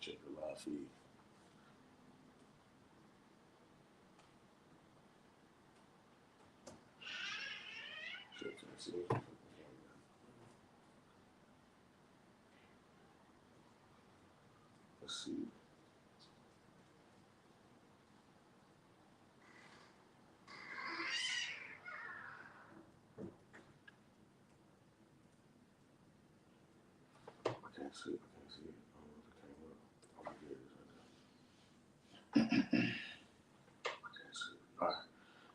Check the live feed. Let's see. I can't see it. I can't see it. I don't know if it came up. Oh, here it is right there. I can't see it. All right.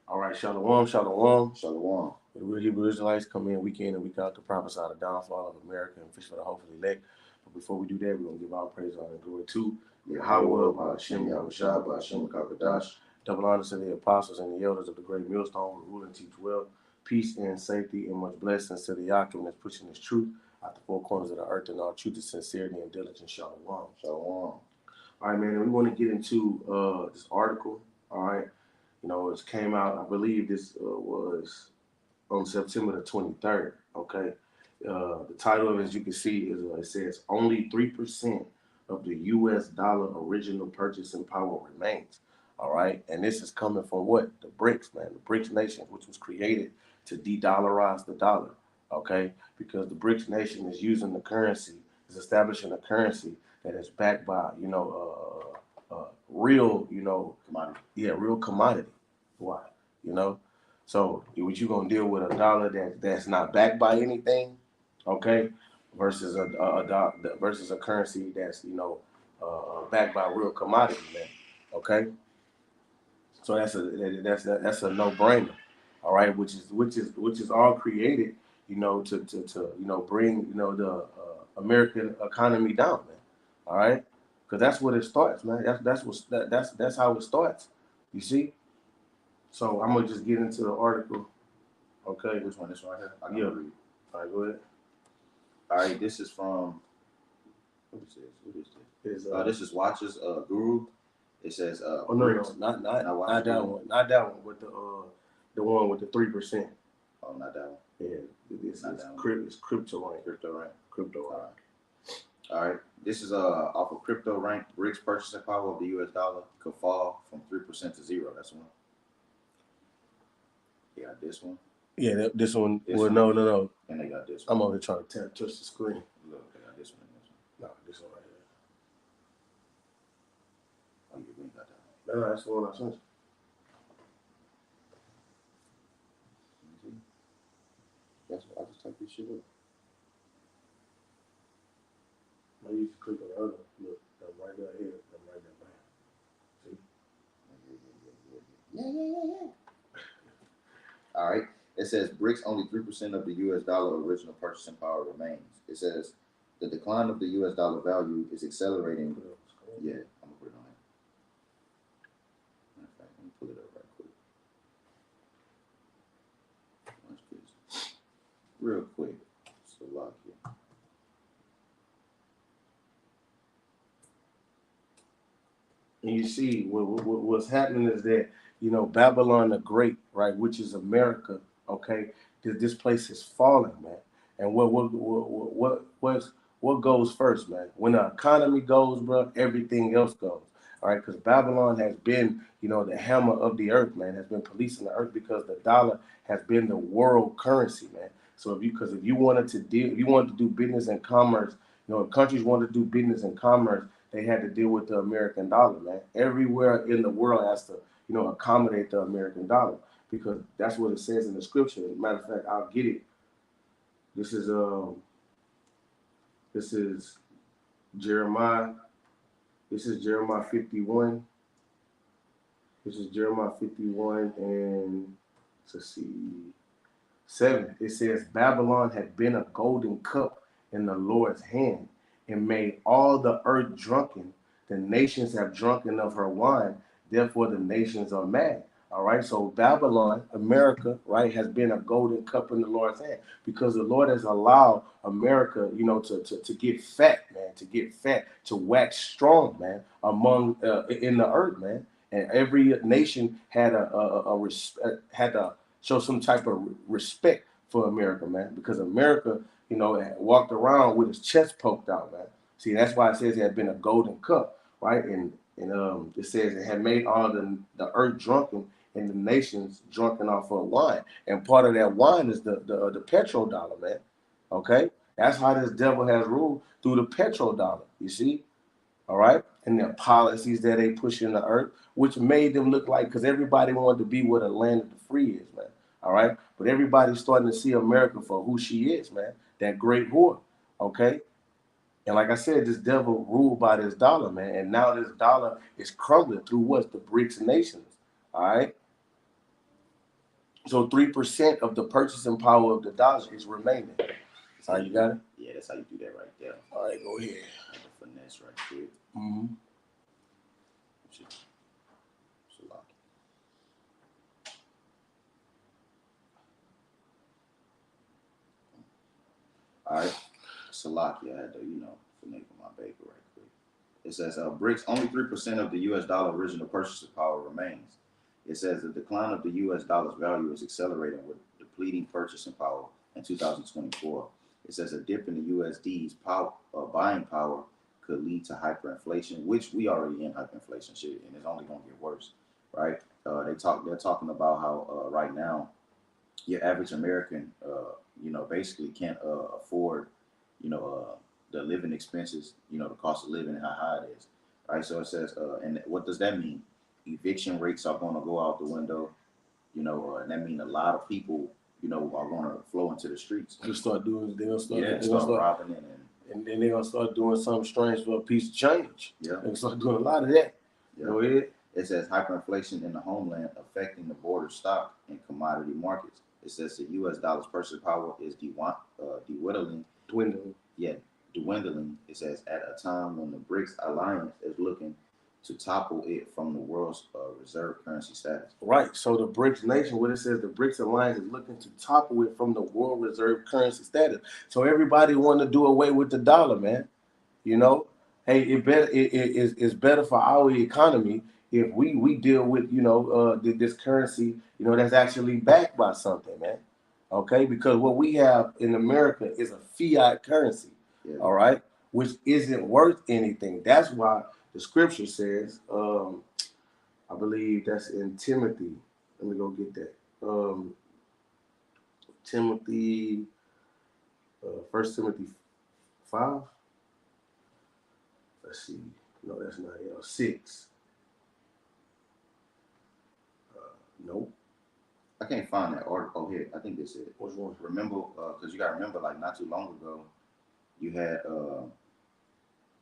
All right. Shalom. Shalom. Shalom. The real Hebrew Israelites come in week and week out to prophesy the downfall of America and fish for the hopeful elect. But before we do that, we're going to give our praise, honor, and glory to Yahweh, Hashem, Yahushua, Hashem, Kakadash. Double honor to the apostles and the elders of the great millstone who rule and teach well. Peace and safety and much blessings to the Yakim that's pushing this truth out the four corners of the earth and all truth is sincerity and diligence. Shalom. Shalom. All right, man. And we want to get into this article. All right. You know, it came out, I believe this was on September the 23rd, okay? The title of it, as you can see, is it says, only 3% of the U.S. dollar original purchasing power remains, all right? And this is coming from what? The BRICS, man, the BRICS nation, which was created to de-dollarize the dollar, okay? Because the BRICS nation is using the currency, is establishing a currency that is backed by, real, Commodity. Yeah, real commodity. Why? So what you gonna deal with a dollar that's not backed by anything, okay, versus versus a currency that's backed by real commodity, man. Okay, so that's a no brainer, all right. Which is all created, to bring the American economy down, man. All right, because that's what it starts, man. That's how it starts. You see. So I'm gonna just get into the article. Okay. Which one? This one right here? I can Yeah. read. All right, go ahead. All right, this is from, what is this? This is Watchers Guru. It says no, BRICS. not Not that Watchers one, not that one, but the one with the 3%. Oh, not that one. Yeah, it's crypto rank. Crypto rank. All right. This is off of Crypto Rank. BRICS purchasing power of the U.S. dollar could fall from 3% to 0. That's one. They got this one. Yeah, this one. This well, one. no. And they got this one. I'm over here trying to touch the screen. Look, they got this one and this one. No, this one right here. Oh, you ain't got that one. No, that's the one I sent you. That's what I just typed this shit up. I used to click on the other. Look, I'm right there here. I'm right there behind. See? Yeah. All right. It says BRICS only 3% of the U.S. dollar original purchasing power remains. It says the decline of the U.S. dollar value is accelerating. Yeah, I'm gonna put it on here. Matter of fact, let me pull it up right quick. Watch this. Real quick. So lock here. And you see, what's happening is that, Babylon the Great, right, which is America, okay, this place is falling, man. And what goes first, man? When the economy goes, bro, everything else goes. All right, because Babylon has been, the hammer of the earth, man, has been policing the earth because the dollar has been the world currency, man. So if you wanted to do business and commerce, if countries wanted to do business and commerce, they had to deal with the American dollar, man. Everywhere in the world has to, accommodate the American dollar because that's what it says in the scripture. Matter of fact, I'll get it. This is Jeremiah. This is Jeremiah 51. This is Jeremiah 51 and let's see 7. It says Babylon had been a golden cup in the Lord's hand and made all the earth drunken. The nations have drunken of her wine, therefore the nations are mad. All right, so Babylon, America, right, has been a golden cup in the Lord's hand because the Lord has allowed America, to get fat, man, to wax strong, man, among in the earth, man. And every nation had had to show some type of respect for America, man, because America, walked around with his chest poked out, man. See, that's why it says it had been a golden cup, right? And it says it had made all the earth drunken and the nations drunken off of wine. And part of that wine is the petrodollar, man. Okay, that's how this devil has ruled through the petrodollar. You see, all right, and their policies that they push in the earth, which made them look like because everybody wanted to be where the land of the free is, man. All right, but everybody's starting to see America for who she is, man. That great whore. Okay, and like I said, this devil ruled by this dollar, man. And now this dollar is crumbling through what's the BRICS nations. All right. So 3% of the purchasing power of the dollar is remaining. That's how you got it? Yeah, that's how you do that right there. All right, go ahead. The finesse right quick. Mm-hmm. All right. Salakia, I had to, finagle my baby right quick. It says, BRICS, only 3% of the U.S. dollar original purchasing power remains. It says the decline of the U.S. dollar's value is accelerating with depleting purchasing power in 2024. It says a dip in the USD's buying power could lead to hyperinflation, which we already in hyperinflation shit, and it's only going to get worse, right? They're talking about how right now your average American, basically can't afford, the living expenses, the cost of living and how high it is, right? So it says, and what does that mean? Eviction rates are going to go out the window, and that means a lot of people, are going to flow into the streets. They'll start doing, start robbing it, and then they're gonna start doing something strange for a piece of change. Yeah, they're gonna start doing a lot of that. Yeah. Go ahead. It says hyperinflation in the homeland affecting the border stock and commodity markets. It says the U.S. dollar's purchasing power is dwindling. Yeah, dwindling. It says at a time when the BRICS alliance is looking to topple it from the world's reserve currency status. Right. So the BRICS nation, what it says, the BRICS alliance is looking to topple it from the world reserve currency status. So everybody want to do away with the dollar, man. Hey, it's better for our economy if we deal with this currency that's actually backed by something, man. Okay, because what we have in America is a fiat currency, all right, which isn't worth anything. That's why the scripture says, I believe that's in Timothy. Let me go get that. Timothy, 1 Timothy 5. Let's see. No, that's not it. 6. Nope. I can't find that article. Oh, here. I think this is it. Which one? Remember, because you got to remember, like not too long ago, you had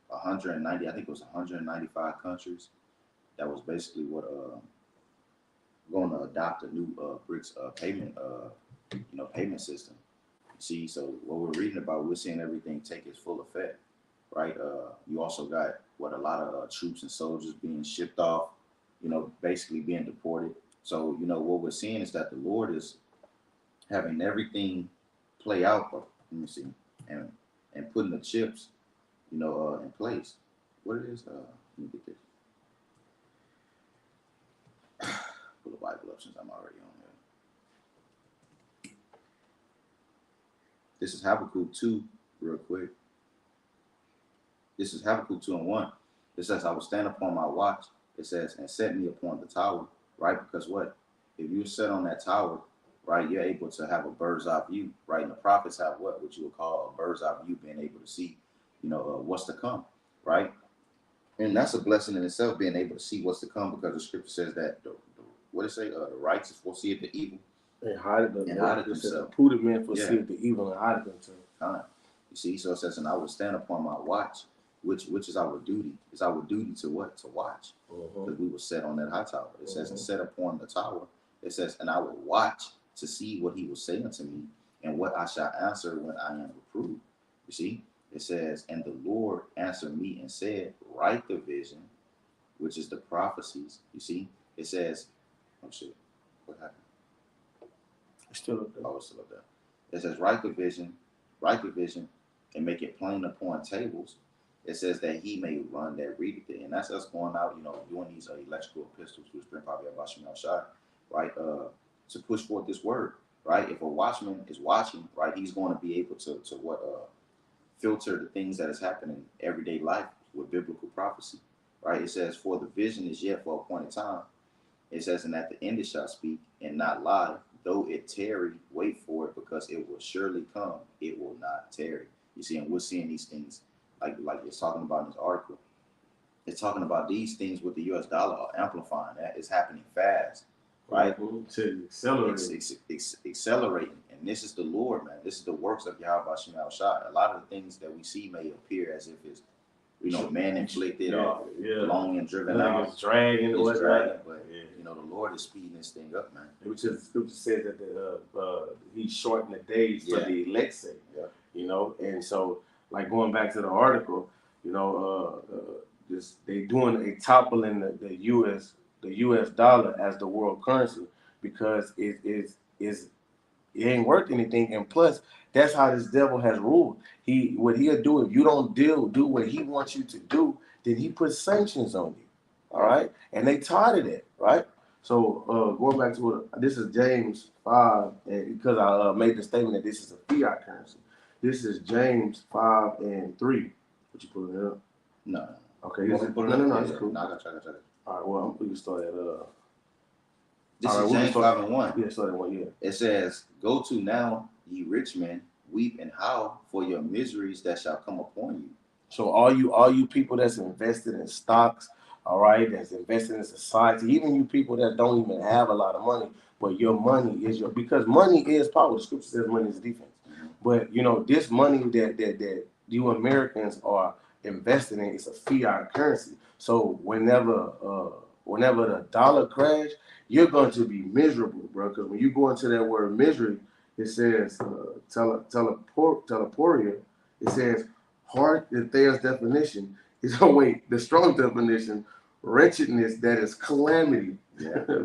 190, I think it was 195 countries that was basically what going to adopt a new BRICS payment system. You see, so what we're reading about, we're seeing everything take its full effect, right? You also got a lot of troops and soldiers being shipped off, basically being deported. So, what we're seeing is that the Lord is having everything play out. Let me see, and putting the chips, in place. What it is? Let me get this. Pull the Bible up since I'm already on there. This is Habakkuk 2, real quick. This is Habakkuk 2 and 1. It says, I will stand upon my watch. It says, and set me upon the tower, right? Because what? If you sit on that tower, right, you're able to have a bird's eye view, right? And the prophets have what you would call a bird's eye view, being able to see, what's to come, right? And that's a blessing in itself, being able to see what's to come, because the scripture says that what it say? The righteous foreseeth the evil and hide themselves. The prudent man foreseeth the evil and hide themselves. You see, so it says, and I will stand upon my watch, which is our duty. It's our duty to what? To watch, because we were set on that high tower. It says, and set upon the tower. It says, and I will watch to see what he will say unto me, and what I shall answer when I am reproved. You see, it says, and the Lord answered me and said, write the vision, which is the prophecies. You see, it says, oh shit, what happened? It's still up there. Oh, it's still up there. It says, write the vision, and make it plain upon tables. It says that he may run that readeth it. And that's us going out, doing these electrical epistles, which been probably about Shemel Shai, right? To push forth this word, right? If a watchman is watching, right, he's going to be able to filter the things that is happening in everyday life with biblical prophecy, right? It says, "For the vision is yet for a appointed time." It says, "And at the end it shall speak and not lie. Though it tarry, wait for it, because it will surely come. It will not tarry." You see, and we're seeing these things like it's talking about in this article. It's talking about these things with the U.S. dollar are amplifying. That is happening fast, right? To accelerate. Accelerating. And this is the Lord, man. This is the works of Yahweh Shem Shai. A lot of the things that we see may appear as if it's, man inflicted or long and driven out. It's dragging or whatnot. But the Lord is speeding this thing up, man. Which is the scripture says that He shortened the days for the elect's sake. Yeah. And so like going back to the article, they doing a toppling the U.S. dollar as the world currency because it ain't worth anything, and plus that's how this devil has ruled. What he'll do if you don't do what he wants you to do, then he puts sanctions on you. All right, and they tired of that, right? So going back to this is James 5, and because I made the statement that this is a fiat currency. This is James 5:3. What you put it up? No. Okay. No. It's cool. No, I got you. All right. Well, we can start at This is James 5:1. Yeah, start at 1. Yeah. It says, "Go to now, ye rich men, weep and howl for your miseries that shall come upon you." So all you people that's invested in stocks, all right, that's invested in society, even you people that don't even have a lot of money, but your money is because money is power. The scripture says money is defense. But this money that you Americans are investing in is a fiat currency. So whenever the dollar crash, you're going to be miserable, bro. Because when you go into that word misery, it says teleporia. It says hard. The Thayer's definition is the strong definition, wretchedness, that is calamity,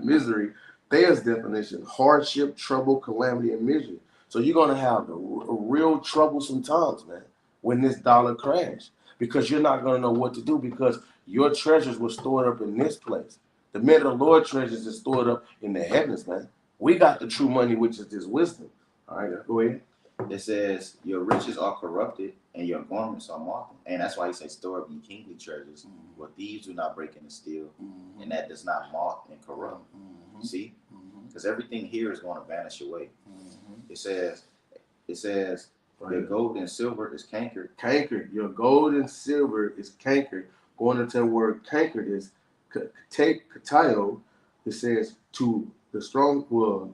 misery. Thayer's definition, hardship, trouble, calamity, and misery. So you're gonna have a real troublesome times, man, when this dollar crash, because you're not gonna know what to do because your treasures were stored up in this place. The men of the Lord treasures is stored up in the heavens, man. We got the true money, which is this wisdom. All right, go ahead. It says, "Your riches are corrupted, and your garments are moth." And that's why he says, "Store up ye kingly treasures, where thieves do not break in and steal, and that does not moth and corrupt." See? Because everything here is going to vanish away. It says, "Your gold and silver is cankered." Cankered. Your gold and silver is cankered. Going into the word cankered is katayo. It says to the strong. Well,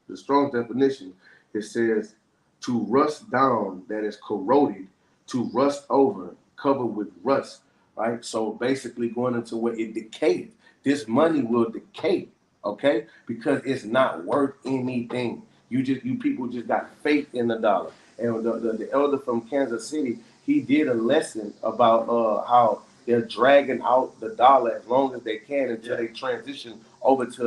the strong definition. It says to rust down, that is corroded, to rust over, covered with rust. Right. So basically, going into where it decayed. This money will decay. Okay, because it's not worth anything. You people just got faith in the dollar. And the elder from Kansas City, he did a lesson about how they're dragging out the dollar as long as they can until they transition over to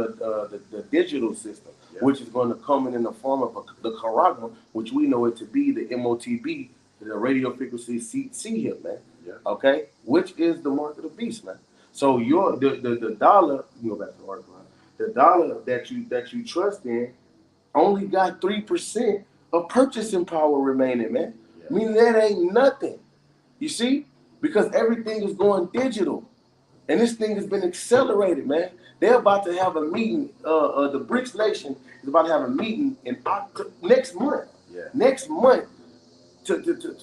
the digital system, which is going to come in the form of the charagma, which we know it to be the MOTB, the radio frequency C hip, man. Yeah. Okay, which is the mark of the beast, man. So the dollar, you go back to the article. The dollar that you trust in only got 3% of purchasing power remaining, man. Yeah. Meaning that ain't nothing. You see? Because everything is going digital. And this thing has been accelerated, man. They're about to have a meeting. The BRICS nation is about to have a meeting in next month. Yeah. Next month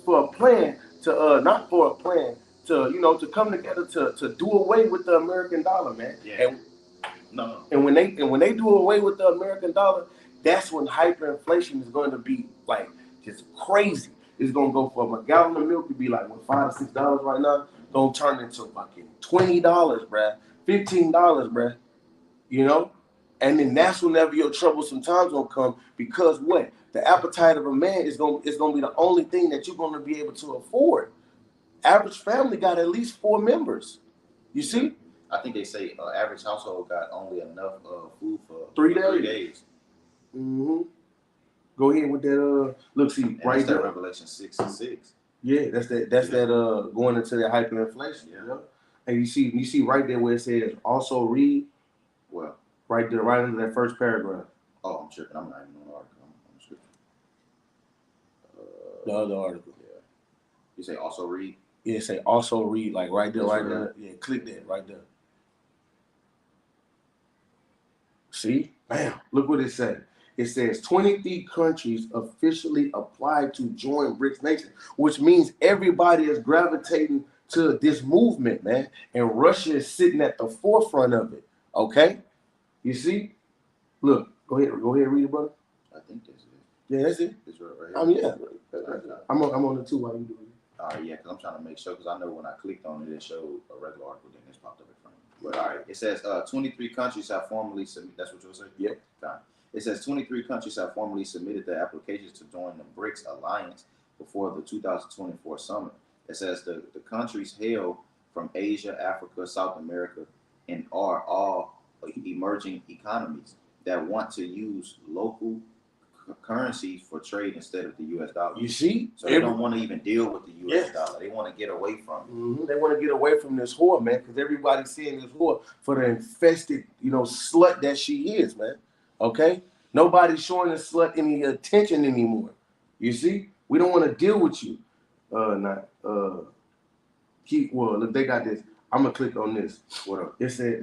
for a plan to not for a plan to come together to do away with the American dollar, man. Yeah. And when they do away with the American dollar, that's when hyperinflation is going to be like just crazy. It's gonna go from a gallon of milk to be like $5 to $6 right now, gonna turn into fucking $20, bruh, $15, bruh. And then that's whenever your troublesome times gonna come, because what? The appetite of a man is gonna be the only thing that you're gonna be able to afford. Average family got at least 4 members. You see? I think they say average household got only enough food for 3 days. Mm-hmm. Go ahead with that. Look, see, and right there, Revelation 6:6. Yeah, that's that going into the hyperinflation. Yeah. And you see right there where it says also read. Well, right there, right under that first paragraph. Oh, I'm tripping. I'm not even on the article. I'm on the scripture. The other article. You say also read? Yeah, say also read, like right there, This right right there. Yeah, click that right there. See? Bam. Look what it said. It says 23 countries officially applied to join BRICS Nation, which means everybody is gravitating to this movement, man. And Russia is sitting at the forefront of it. Okay? You see? Look, go ahead, read it, brother. I think that's it. Yeah, that's it. It's right I here. mean, yeah. Right. I'm on the two while you do it. Yeah, because I'm trying to make sure, because I know when I clicked on it, it showed a regular article, then it's popped up in front of me. But all right, it says 23 countries have formally submitted. That's what you'll say? Yep. Fine. It says 23 countries have formally submitted their applications to join the BRICS alliance before the 2024 summit. It says the countries hail from Asia, Africa, South America, and are all emerging economies that want to use local currencies for trade instead of the U.S. dollar. You see? So they don't want to even deal with the U.S. dollar. They want to get away from it. Mm-hmm. They want to get away from this whore, man, because everybody's seeing this whore for the infested, slut that she is, man. Okay? Nobody's showing the slut any attention anymore. You see? We don't want to deal with you. Look, they got this. I'm gonna click on this. What up? It said,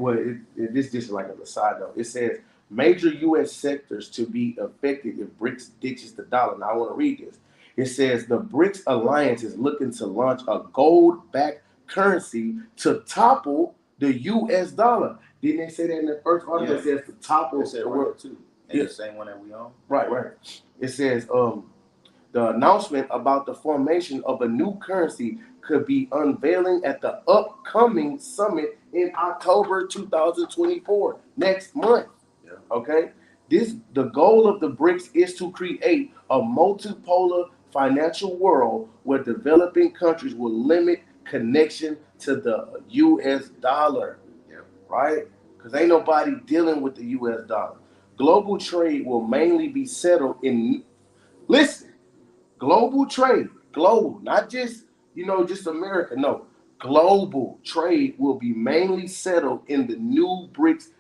this just like on the side though. It says major U.S. sectors to be affected if BRICS ditches the dollar. Now I want to read this. It says the BRICS alliance is looking to launch a gold-backed currency to topple the U.S. dollar. Didn't they say that in the first article? Yeah. It says to topple the world too. And the same one that we own. Right. It says the announcement about the formation of a new currency could be unveiling at the upcoming summit in October 2024, next month. Yeah. Okay? The goal of the BRICS is to create a multipolar financial world where developing countries will limit connection to the US dollar. Yeah. Right? Because ain't nobody dealing with the US dollar. Global trade will mainly be settled in global trade, not just just America. No, global trade will be mainly settled in the new BRICS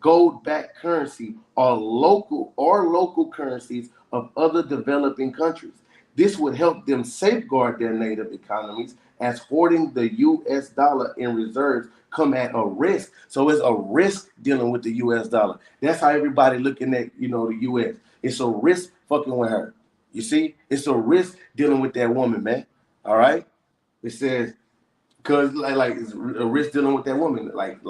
gold-backed currency or local currencies of other developing countries. This would help them safeguard their native economies as hoarding the U.S. dollar in reserves come at a risk. So it's a risk dealing with the U.S. dollar. That's how everybody looking at the U.S. It's a risk fucking with her. You see, it's a risk dealing with that woman, man. All right. It says because like it's a risk dealing with that woman. Like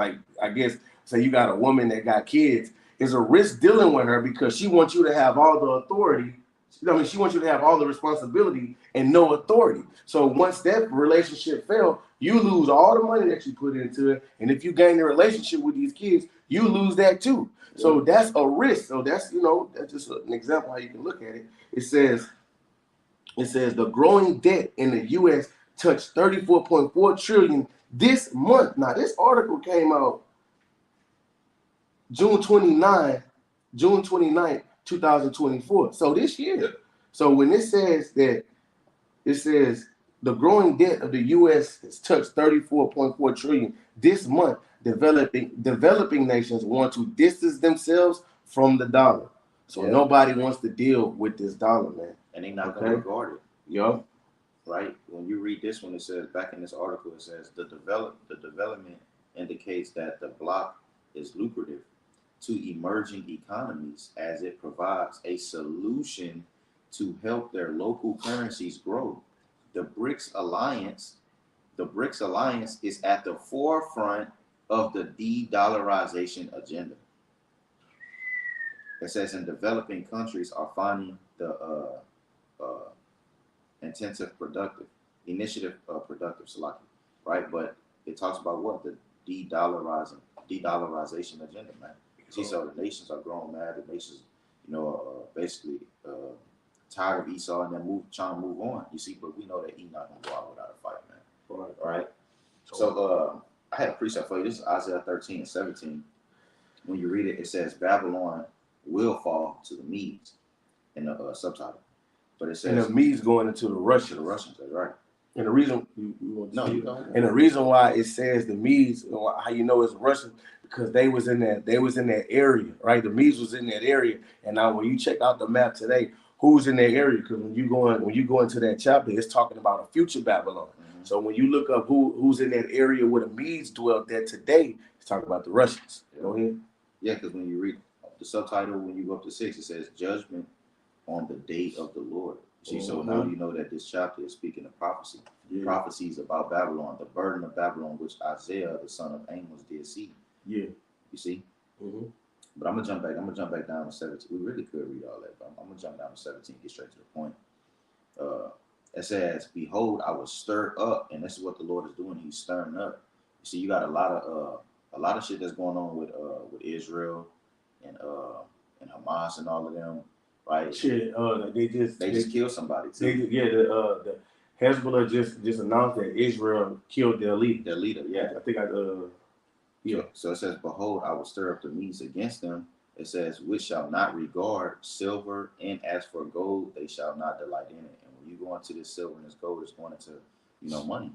I guess say you got a woman that got kids. It's a risk dealing with her because she wants you to have all the authority. She wants you to have all the responsibility and no authority. So once that relationship fails, you lose all the money that you put into it. And if you gain a relationship with these kids, you lose that too. So that's a risk. So that's that's just an example how you can look at it. It says the growing debt in the U.S. touched 34.4 trillion this month. Now this article came out June 29th, 2024. So this year. So when it says the growing debt of the U.S. has touched 34.4 trillion this month, developing nations want to distance themselves from the dollar. So nobody wants to deal with this dollar, man. And they're not going to regard it. Yup. Right? When you read this one, it says, back in this article, it says the development indicates that the bloc is lucrative to emerging economies as it provides a solution to help their local currencies grow. The BRICS alliance is at the forefront of the de-dollarization agenda. It says in developing countries are finding the initiative productive, Salaki, right? But it talks about what the de-dollarization agenda, man. See, so the nations are growing mad. The nations, basically tired of Esau and then trying to move on. You see, but we know that he not gonna go out without a fight, man. Right? So I had a precept for you. This is Isaiah 13:17. When you read it, it says Babylon will fall to the Medes in the subtitle. But it says and the Medes going into the Russians. The Russians, that's right. And the reason you don't. And the reason why it says the Medes, how you know it's Russian, because they was in that area, right? The Medes was in that area. And now when you check out the map today, who's in that area, because when you go into that chapter, it's talking about a future Babylon. Mm-hmm. So when you look up who's in that area where the Medes dwelt there today, it's talking about the Russians. Yeah. Go ahead. Yeah, because when you read the subtitle, when you go up to 6, it says judgment on the day of the Lord. See, so now you know that this chapter is speaking of prophecy. Yeah. Prophecies about Babylon, the burden of Babylon, which Isaiah, the son of Amos, did see. Yeah. You see? Mm-hmm. But I'm gonna jump back. I'm gonna jump back down to 17. We really could read all that, but I'm gonna jump down to 17, get straight to the point. It says, "Behold, I was stirred up," and this is what the Lord is doing. He's stirring up. You see, you got a lot of shit that's going on with Israel and Hamas and all of them, right? Shit, they just killed somebody too. The Hezbollah just announced that Israel killed their leader. Their leader, yeah. I think yeah. So it says, "Behold, I will stir up the Medes against them." It says, "Which shall not regard silver, and as for gold, they shall not delight in it." And when you go into this silver and this gold, it's going into, money.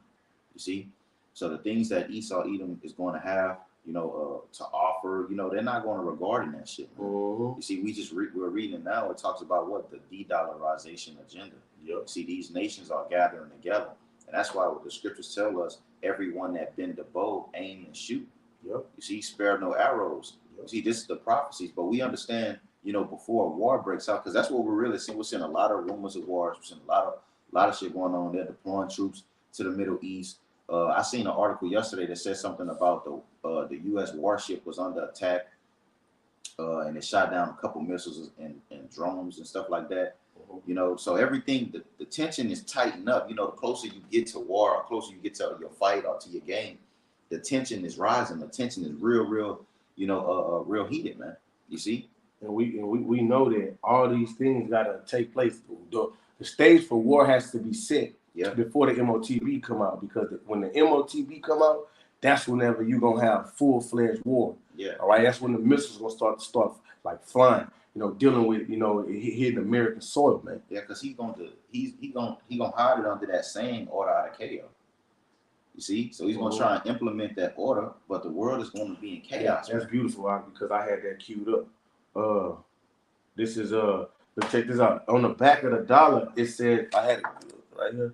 You see? So the things that Esau Edom is going to have, to offer, they're not going to regard in that shit. You see, we're reading now. It talks about what the de-dollarization agenda. Yep. See, these nations are gathering together, and that's why what the scriptures tell us: everyone that bend the bow, aim and shoot. Yep. You see, spare no arrows. Yep. See, this is the prophecies, but we understand, before a war breaks out, because that's what we're really seeing. We're seeing a lot of rumors of wars. We're seeing a lot of shit going on. They're deploying troops to the Middle East. I seen an article yesterday that said something about the U.S. warship was under attack, and it shot down a couple missiles and drones and stuff like that. So everything, the tension is tightened up. The closer you get to war, or closer you get to your fight or to your game, the tension is rising. The tension is real, real heated, man. You see? And we know that all these things gotta take place. The stage for war has to be set before the MOTB come out, because when the MOTB come out, that's whenever you're gonna have full-fledged war. Yeah. All right. That's when the missiles gonna start like flying. Dealing with hitting American soil, man. Yeah, because he's gonna hide it under that same order out of chaos. You see, so he's gonna try and implement that order, but the world is going to be in chaos. That's beautiful, because I had that queued up. This is let's check this out. On the back of the dollar, it said, I had it right here.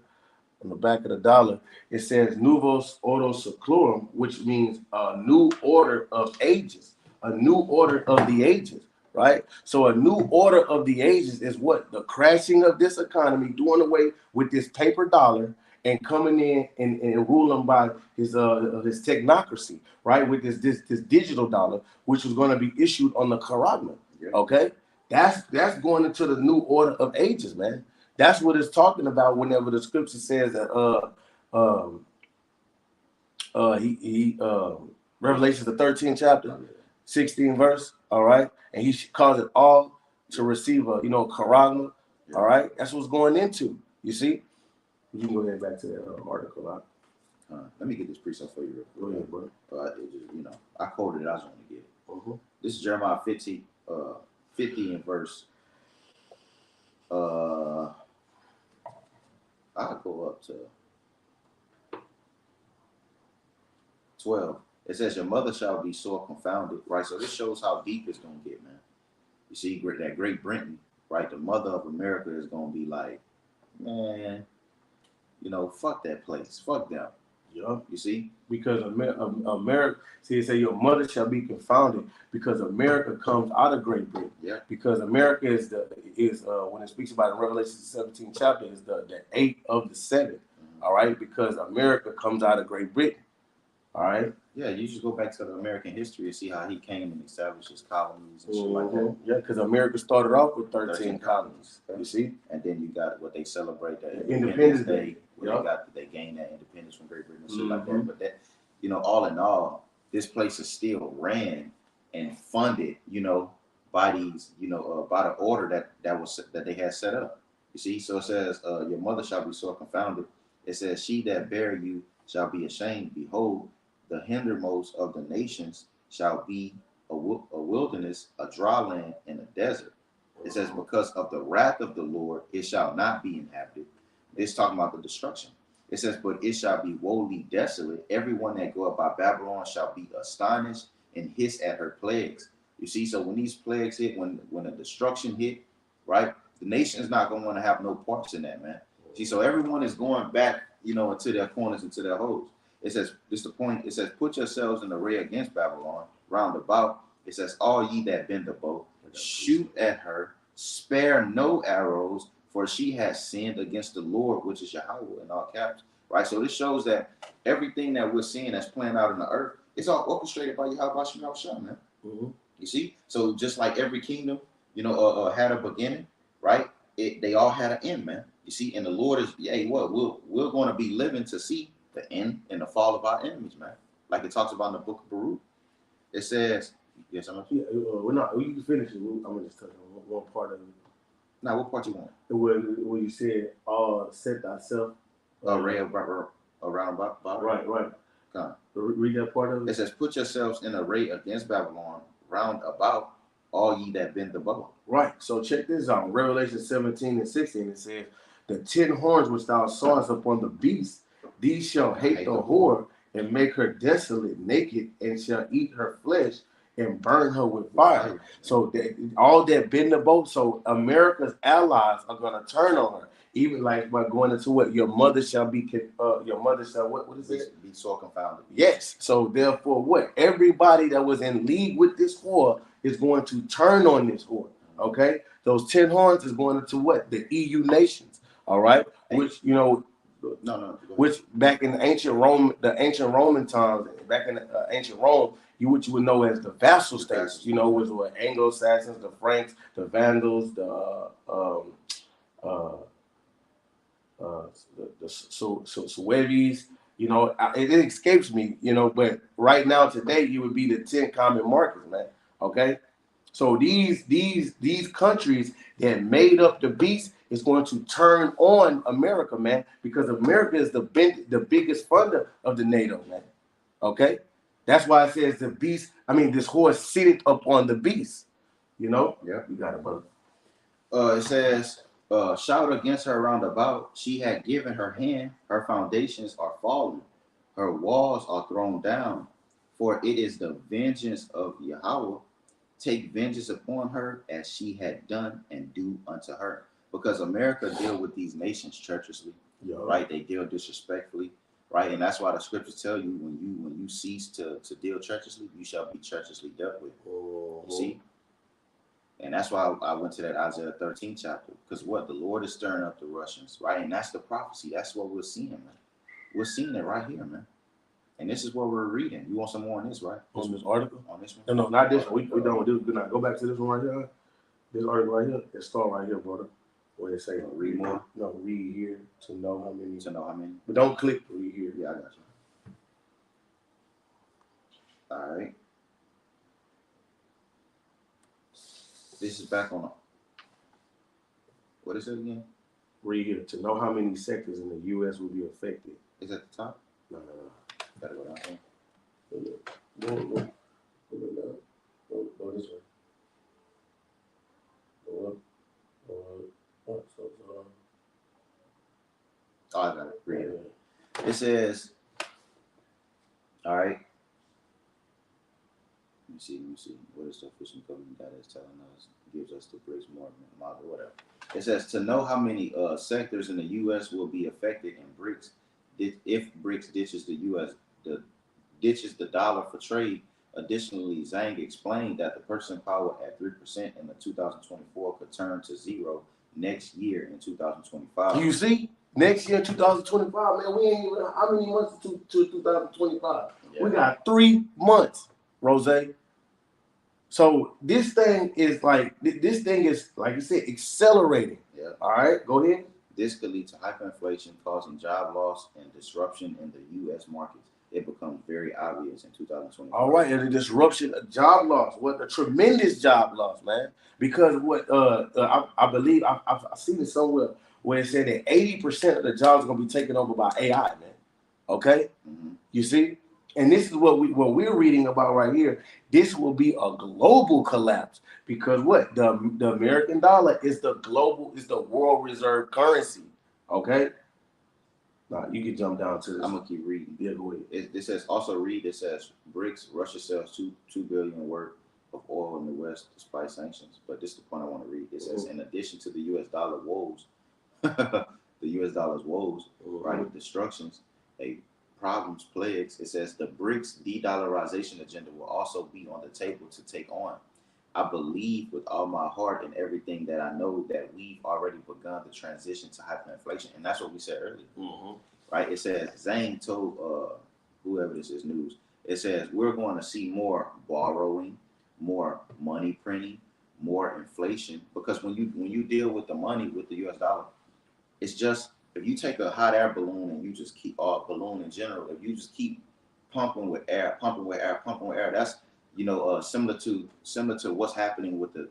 On the back of the dollar, it says Novus Ordo Seclorum, which means a new order of ages, a new order of the ages, right? So a new order of the ages is what? The crashing of this economy, doing away with this paper dollar and coming in and ruling by his technocracy, right? With this digital dollar, which was going to be issued on the Karagma, okay? That's going into the new order of ages, man. That's what it's talking about whenever the scripture says that Revelations the 13th chapter, 16 verse, all right, and he calls it all to receive a charagma, all right. That's what's going into. You see, you can go ahead back to that article. Let me get this precept for you. Go ahead, bro. I quoted it. I just want to get it. This is Jeremiah 50 in verse. I'll go up to 12. It says, "Your mother shall be sore confounded," right? So this shows how deep it's gonna get, man. You see, that Great Britain, right? The mother of America is gonna be like, man, fuck that place, fuck them. Yeah. You see, because America, see, it say your mother shall be confounded, because America comes out of Great Britain. Yeah. Because America is when it speaks about in Revelation 17 chapter, is the 8th of the 7th. All right, because America comes out of Great Britain. All right. Yeah, you just go back to the American history and see how he came and established his colonies and shit like that. Yeah, because America started off with 13 colonies. Okay. You see, and then you got what they celebrate, the Independence Day. They gained that independence from Great Britain and shit like that. But that, all in all, this place is still ran and funded, by these, by the order that they had set up. You see, so it says, "Your mother shall be sore confounded." It says, "She that bare you shall be ashamed. Behold, the hindermost of the nations shall be a wilderness, a dry land, and a desert." It says, "Because of the wrath of the Lord, it shall not be inhabited." It's talking about the destruction. It says, "But it shall be wholly desolate. Everyone that goeth by Babylon shall be astonished and hiss at her plagues." You see, so when these plagues hit, when the destruction hit, right, The nation's not gonna want to have no parts in that, man. See, so everyone is going back, into their corners, into their holes. It says, this the point. It says, put yourselves in array against Babylon, round about. It says, all ye that bend the bow, shoot at her, spare no arrows, for she has sinned against the Lord, which is Yahweh in all caps. Right. So this shows that everything that we're seeing that's playing out in the earth, it's all orchestrated by Yahweh Shemel, man. Mm-hmm. You see? So just like every kingdom, had a beginning, right? They all had an end, man. You see, and the Lord is, hey, what we're going to be living to see the end and the fall of our enemies, man. Like it talks about in the book of Baruch. It says, yes, I'm Yeah, we're not. You can finish it. I'm gonna just touch on one part of it. Now, what part you want? Where you said, set thyself. Array around about. Right. Come. Read that part of it. It says, put yourselves in array against Babylon, round about all ye that bend the bow. Right. So check this out. Revelation 17 and 16, it says, the 10 horns which thou sawest upon the beast, these shall hate the whore and make her desolate, naked, and shall eat her flesh and burn her with fire. So all that bend the boat. So America's allies are going to turn on her. Even like by going into what your mother shall be, your mother shall what is it? Be so confounded. Yes. So therefore, what everybody that was in league with this whore is going to turn on this whore. Okay, those 10 horns is going into what the EU nations. All right, which which back in the ancient Roman times, back in ancient Rome, what you would know as the vassal states. Was what Anglo-Saxons, the Franks, the Vandals, the Sueves, it escapes me, but right now today you would be the 10 common markets, man. Okay, so these countries that made up the beast is going to turn on America, man, because America is the biggest funder of the NATO, man. Okay, that's why it says the beast. I mean, this horse seated up on the beast. Yeah, you got it, brother. It says, shout against her round about. She had given her hand, her foundations are fallen, her walls are thrown down. For it is the vengeance of Yahweh. Take vengeance upon her as she had done, and do unto her. Because America deal with these nations treacherously, right? They deal disrespectfully, right? And that's why the scriptures tell you when you cease to deal treacherously, you shall be treacherously dealt with. See? And that's why I went to that Isaiah 13 chapter. Because what? The Lord is stirring up the Russians, right? And that's the prophecy. That's what we're seeing, man. We're seeing it right here, man. And this is what we're reading. You want some more on this, right? On this article? On this one? No, not this one. We done with this. Good night. Go back to this one right here. This article right here. It start right here, brother. Where they say read more? No, read here to know how many. To know how many. But don't click read here. Yeah, I got you. All right. This is back on. What is it again? Read here to know how many sectors in the U.S. will be affected. Is at the top? No. Gotta go down here. Go this way. Go up. Oh, I got it. Read it. It says, all right. Let me see. What is the official government that is telling us? Gives us the BRICS model, whatever. It says to know how many sectors in the U.S. will be affected in BRICS if BRICS ditches the dollar for trade. Additionally, Zhang explained that the purchasing power at 3% in the 2024 could turn to zero next year in 2025. You see, next year 2025, man, we ain't even how many months to 2025? Yeah. We got 3 months, Rose. So this thing is like you said, accelerating. Yeah. All right, go ahead. This could lead to hyperinflation, causing job loss and disruption in the U.S. markets. It becomes very obvious in 2020. All right, and a disruption, a job loss. What a tremendous job loss, man. Because what I believe I've seen it somewhere where it said that 80% of the jobs are gonna be taken over by AI, man. Okay, You see, and this is what we're reading about right here. This will be a global collapse because what the American dollar is the world reserve currency. Okay. Nah, you can jump down to this. I'm gonna keep reading. Yeah, go ahead. It says also read. It says BRICS. Russia sells 2 billion worth of oil in the West despite sanctions. But this is the point I want to read. It says, Mm-hmm. in addition to the U.S. dollar woes, the U.S. dollar's woes, Mm-hmm. right, destructions, a problems, plagues. It says the BRICS de-dollarization agenda will also be on the table to take on. I believe with all my heart and everything that I know that we've already begun the transition to hyperinflation, and that's what we said earlier, Mm-hmm. right? It says Zane told whoever this is news. It says we're going to see more borrowing, more money printing, more inflation because when you deal with the money with the U.S. dollar, it's just if you take a hot air balloon and you just keep a balloon in general, if you just keep pumping with air, pumping with air, pumping with air, that's similar to what's happening with the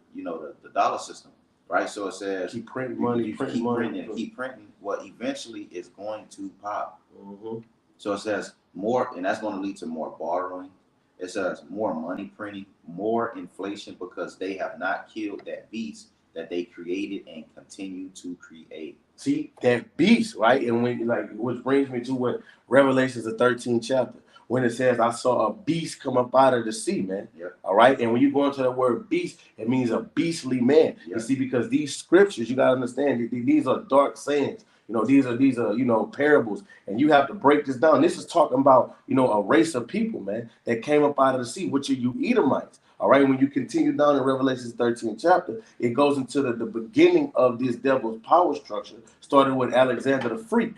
dollar system, right? So it says Keep printing you, money, you printing keep money. printing and keep printing. What eventually is going to pop. Mm-hmm. So it says more, and that's going to lead to more borrowing. It says more money printing, more inflation because they have not killed that beast that they created and continue to create. See that beast, right? And when like which brings me to what Revelations the 13th chapter, when it says I saw a beast come up out of the sea, man. Yep. All right. And when you go into the word beast, it means a beastly man. Yep. You see, because these scriptures, you gotta understand these are dark sayings. These are parables, and you have to break this down. This is talking about a race of people, man, that came up out of the sea, which are you Edomites. All right, when you continue down in Revelation 13th chapter, it goes into the beginning of this devil's power structure, starting with Alexander the Freak.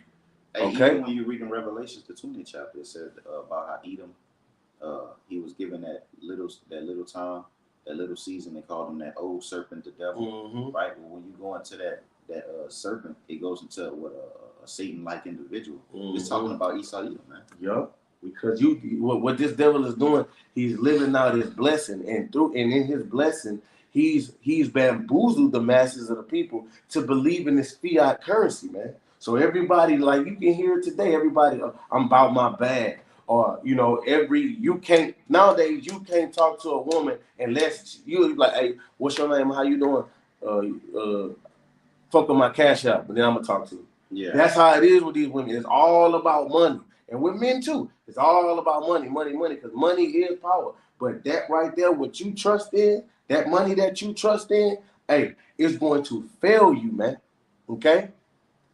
Hey, Okay. even when you read in Revelations the 20th chapter, it said about how Edom, he was given that little time, that little season. They called him that old serpent, the devil, Mm-hmm. right? But when you go into that serpent, it goes into what a Satan-like individual. Mm-hmm. It's talking about Esau, Edom, man. Yup. Because what this devil is doing, he's living out his blessing, and in his blessing, he's bamboozled the masses of the people to believe in this fiat currency, man. So everybody, like you can hear it today, everybody, I'm about my bag. Or you can't nowadays you can't talk to a woman unless you like, hey, what's your name? How you doing? Fuck with my cash out, but then I'm gonna talk to you. Yeah. That's how it is with these women. It's all about money. And with men too. It's all about money, money, money, because money is power. But that right there, what you trust in, that money that you trust in, hey, it's going to fail you, man. Okay?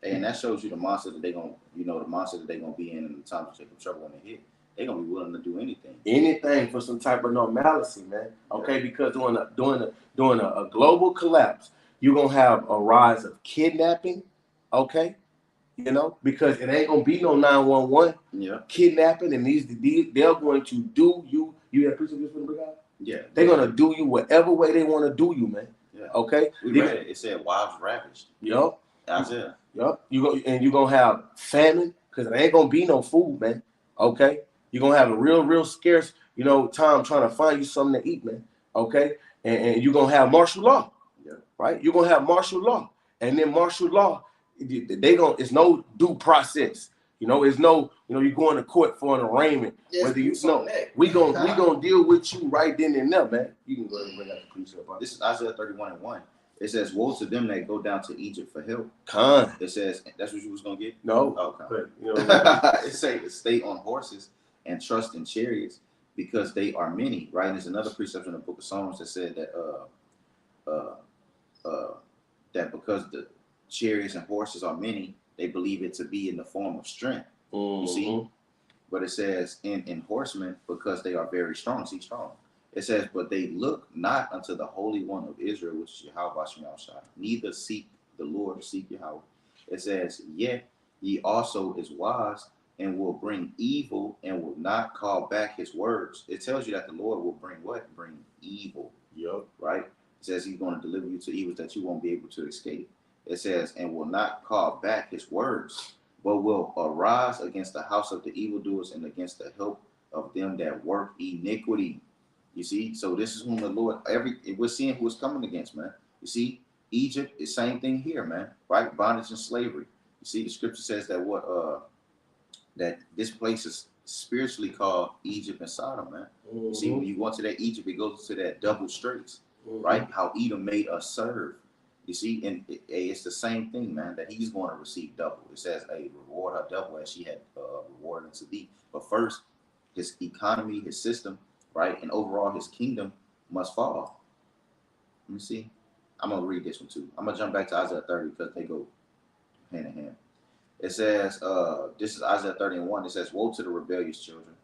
And that shows you the monster that the monster that they're gonna be in the times of Jacob trouble when they hit. They're gonna be willing to do anything. Anything for some type of normalcy, man. Okay, because during a global collapse, you're gonna have a rise of kidnapping, okay? Because it ain't gonna be no 911 kidnapping, and these they're going to do you. You have proof of this for the brigade? Yeah. They're gonna do you whatever way they want to do you, man. Yeah. Okay. We read it. It said wives ravished. Yup. Isaiah. Yup. You're gonna have famine because there ain't gonna be no food, man. Okay. You're gonna have a real scarce, time trying to find you something to eat, man. Okay. And you're gonna have martial law. Yeah. Right. You're gonna have martial law, and then martial law, it's no due process. It's no, you're going to court for an arraignment. Yes, whether you know, we gonna deal with you right then and there, man. You can go ahead and bring out the police up. This is Isaiah 31:1. It says, "Woe to them that go down to Egypt for help." It says, "That's what you was gonna get." No. Oh, But, it say to stay on horses and trust in chariots because they are many. Right. And there's another precept in the Book of Psalms that said that that because the chariots and horses are many, they believe it to be in the form of strength. Mm-hmm. You see, but it says in horsemen because they are very strong. See, strong. It says, but they look not unto the Holy One of Israel, which is Yahweh Shemashah, neither seek the Lord, seek Yahweh. It says, yet ye also is wise and will bring evil and will not call back his words. It tells you that the Lord will bring what? Bring evil. Yep. Right? It says he's going to deliver you to evils that you won't be able to escape. It says, and will not call back his words, but will arise against the house of the evildoers and against the help of them that work iniquity. You see, so this is whom the Lord we're seeing who is coming against, man. You see, Egypt, the same thing here, man. Right, bondage and slavery. You see, the scripture says that that this place is spiritually called Egypt and Sodom, man. Mm-hmm. You see, when you go into that Egypt, it goes to that double straits, right? How Edom made us serve. You see, and it's the same thing, man, that he's going to receive double. It says, hey, reward her double as she had rewarded unto thee. But first, his economy, his system, right, and overall his kingdom must fall. Let me see. I'm gonna read this one too. I'm gonna jump back to Isaiah 30 because they go hand in hand. It says, this is Isaiah 30 and 1. It says, woe to the rebellious children,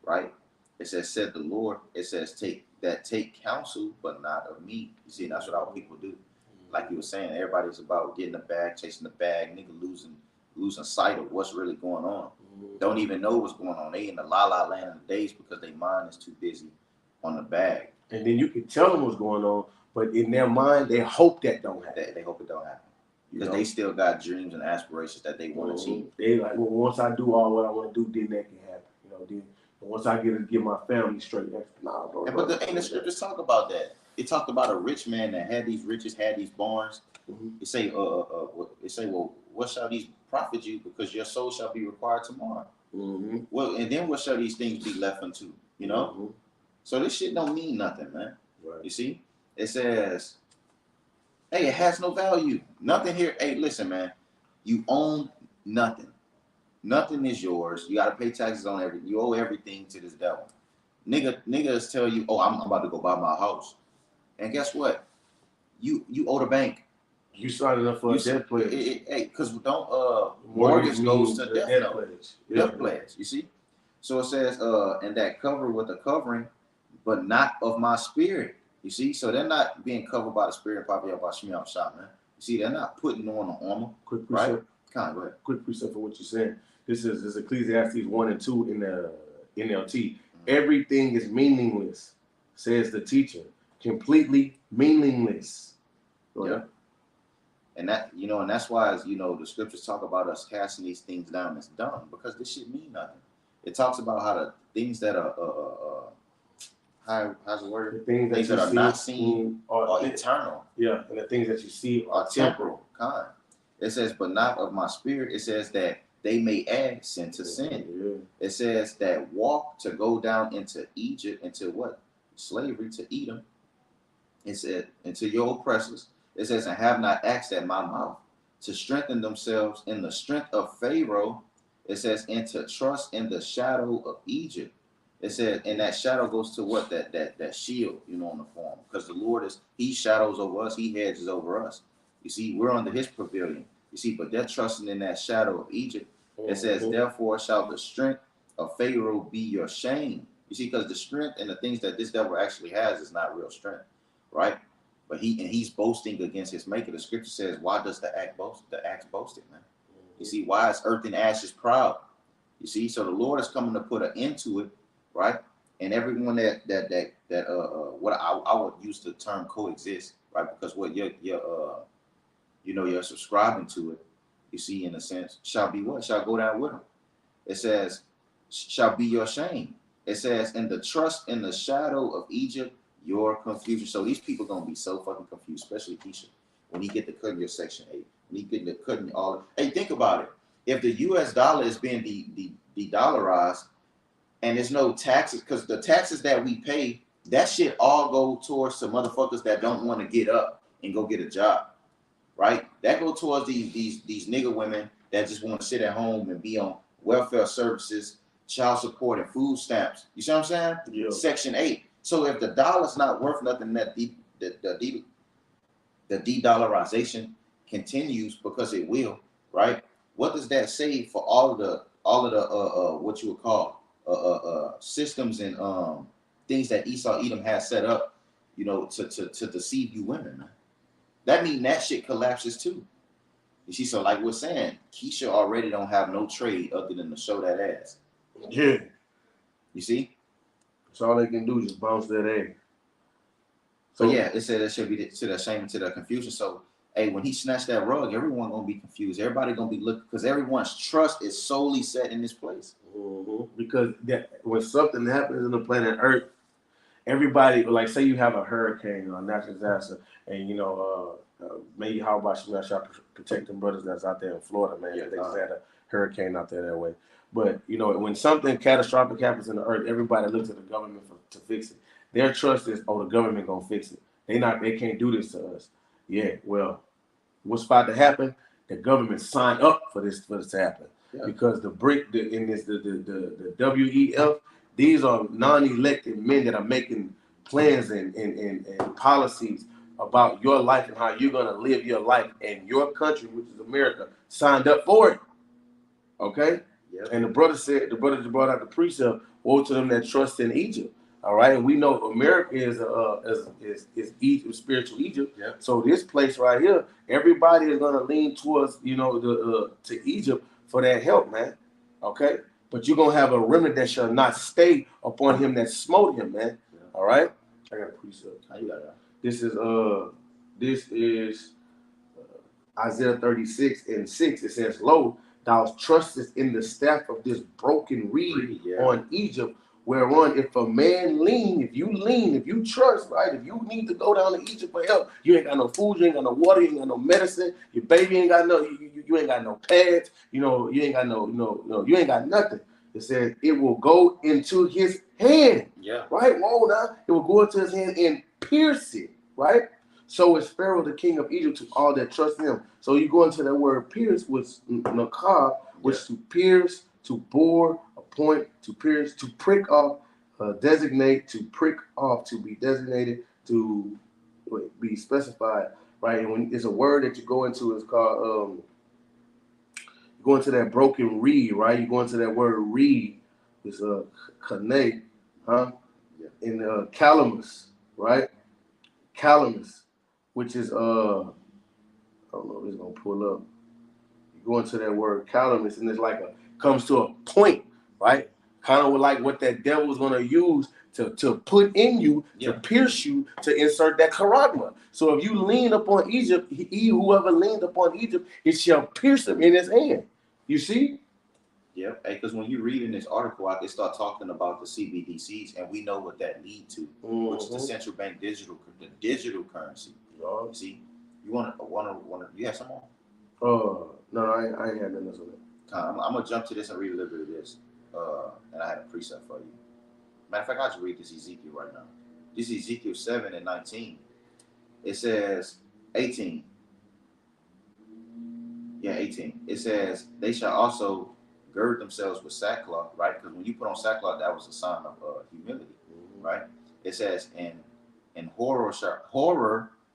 right? It says, said the Lord. It says, take counsel, but not of me. You see, that's what our people do. Like you were saying, everybody's about getting the bag, chasing the bag, nigga losing sight of what's really going on. Don't even know what's going on. They in the la land of the days because their mind is too busy on the bag. And then you can tell them what's going on, but in their mind, they hope that don't happen. They hope it don't happen. Because they still got dreams and aspirations that they want to achieve. They like, well, once I do all what I want to do, then that can happen. Then once I get my family straight, that's nah, bro. But the scriptures talk about that. It talked about a rich man that had these riches, had these barns. It say, well, what shall these profit you? Because your soul shall be required tomorrow. Well, and then what shall these things be left unto? You know. So this shit don't mean nothing, man. Right. You see, it says, hey, it has no value. Nothing here. Hey, listen, man. You own nothing. Nothing is yours. You got to pay taxes on everything. You owe everything to this devil. Niggas tell you, oh, I'm about to go buy my house. And guess what? You owe the bank. You signed up for a debt pledge. Hey, because mortgage goes to death pledge. Death pledge, you see? So it says, and that cover with a covering, but not of my spirit. You see? So they're not being covered by the spirit, probably by Shemiam Shah, man. You see, they're not putting on the armor. Quick precept. Right? Go ahead. Quick precept for what you're saying. This is Ecclesiastes 1 and 2 in the NLT. Everything is meaningless, says the teacher. Completely meaningless. Yeah. And that, and that's why, the scriptures talk about us casting these things down as dumb, because this shit mean nothing. It talks about how the things that are, how's the word? The things that are not seen are eternal. Yeah, and the things that you see are temporal. Kind. It says, but not of my spirit. It says that they may add sin to sin. Yeah. It says that walk to go down into Egypt, into what? Slavery, to Edom. It said, into your oppressors. It says, and have not asked at my mouth, to strengthen themselves in the strength of Pharaoh. It says, and to trust in the shadow of Egypt. It says, and that shadow goes to what? That shield, on the form. Because the Lord he shadows over us, he hedges over us. You see, we're under his pavilion. You see, but they're trusting in that shadow of Egypt. It says, therefore shall the strength of Pharaoh be your shame. You see, because the strength and the things that this devil actually has is not real strength, right? But he's boasting against his maker. The scripture says, why does the axe boast it, man? You see, why is earth and ashes proud? You see, so the Lord is coming to put an end to it, right? And everyone that what I would use the term coexist, right? Because what you're subscribing to it, you see, in a sense, shall be what? Shall go down with him. It says, shall be your shame. It says, in the trust in the shadow of Egypt, your confusion. So these people gonna be so fucking confused, especially Keisha, when he get to cutting your Section 8, when he get to cutting all. Hey, think about it. If the U.S. dollar is being de-dollarized, and there's no taxes, because the taxes that we pay, that shit all go towards some motherfuckers that don't want to get up and go get a job, right? That go towards these nigga women that just want to sit at home and be on welfare services, child support, and food stamps. You see what I'm saying? Yeah. Section 8. So if the dollar's not worth nothing, that the de-dollarization continues, because it will, right? What does that say for all of the what you would call systems and things that Esau Edom has set up, to deceive you women, man? That means that shit collapses too. You see, so like we're saying, Keisha already don't have no trade other than to show that ass. Yeah. You see? So all they can do is just bounce that egg. So yeah, it said it should be to the shame and to the confusion. So hey, when he snatched that rug, everyone gonna be confused. Everybody gonna be looking, because everyone's trust is solely set in this place. Because when something happens on the planet Earth, everybody, like, say you have a hurricane or a natural disaster, and maybe how about you not try to protect them brothers that's out there in Florida, man? Yeah, they just had a hurricane out there that way. But when something catastrophic happens in the earth, everybody looks at the government to fix it. Their trust is, the government gonna fix it. They can't do this to us. Yeah, well, what's about to happen? The government signed up for this to happen. Yeah. Because the WEF, these are non-elected men that are making plans and policies about your life and how you're going to live your life, and your country, which is America, signed up for it. Okay? Yep. And the brother just brought out the precept, woe to them that trust in Egypt. All right, and we know America is Egypt, spiritual Egypt. Yep. So this place right here, everybody is gonna lean towards the to Egypt for that help, man. Okay, but you're gonna have a remnant that shall not stay upon him that smote him, man. Yeah. All right, I got a precept. How you got that? This is Isaiah 36:6. It says, "Lo, thou trustest in the staff of this broken reed on Egypt, whereon if a man lean, if you trust, right? If you need to go down to Egypt for help, you ain't got no food, you ain't got no water, you ain't got no medicine, your baby ain't got no, you ain't got no pads, you ain't got you ain't got nothing." It says it will go into his hand. Yeah. Right? Whoa, now it will go into his hand and pierce it, right? So is Pharaoh, the king of Egypt, to all that trust in him. So you go into that word pierce, which nakar, which to pierce, to bore, appoint, to pierce, to prick off, designate, to prick off, to be designated, to be specified, right? And when it's a word that you go into, it's called, you go into that broken reed, right? You go into that word reed, it's a kane, huh? Yeah. In calamus, right? Calamus, which is I don't know if it's gonna pull up. You go into that word calamus, and it's like comes to a point, right? Kind of like what that devil's gonna use to put in you, to pierce you, to insert that charagma. So if you lean upon Egypt, whoever leaned upon Egypt, it shall pierce him in his hand. You see? Yep. Because when you read in this article, they start talking about the CBDCs, and we know what that lead to, which is the central bank digital currency. You see, you want to? You have some more? No, I ain't had nothing else on that. I'm gonna jump to this and read a little bit of this, and I had a precept for you. Matter of fact, I'll just read this Ezekiel right now. This is Ezekiel 7:19. It says 18. Yeah, 18. It says they shall also gird themselves with sackcloth, right? Because when you put on sackcloth, that was a sign of humility, right? It says, and horror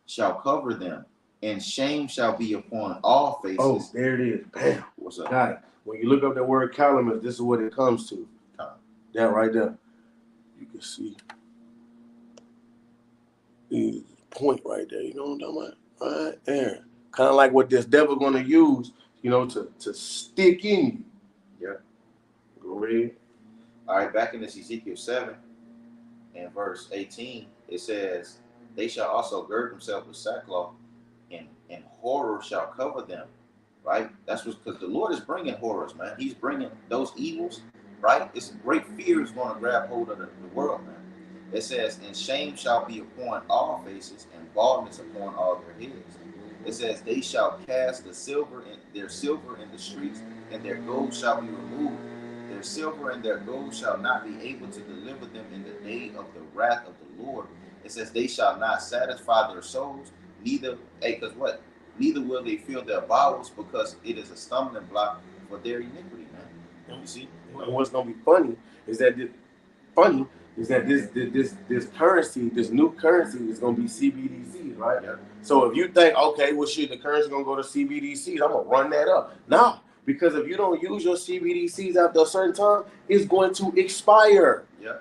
shall cover them, and shame shall be upon all faces. Oh, there it is. Bam. What's up? Got it. When you look up that word calamus, this is what it comes to. That right there. You can see the point right there. You know what I'm talking about? Right there. Kind of like what this devil gonna use, to stick in you. Yeah. Go ahead. All right, back in this Ezekiel 7 and verse 18, it says, they shall also gird themselves with sackcloth, and horror shall cover them, right? That's because the Lord is bringing horrors, man. He's bringing those evils, right? It's great fear is going to grab hold of the world, man. It says, and shame shall be upon all faces, and baldness upon all their heads. It says, they shall cast their silver in the streets, and their gold shall be removed. Their silver and their gold shall not be able to deliver them in the day of the wrath of the Lord. It says, they shall not satisfy their souls, neither will they fill their bowels, because it is a stumbling block for their iniquity, man. You see? And what's gonna be funny is that this currency, this new currency, is gonna be CBDCs, right? Yeah. So if you think, okay, well, shit, the currency gonna go to CBDCs, I'm gonna run that up. Nah, because if you don't use your CBDCs after a certain time, it's going to expire. Yeah.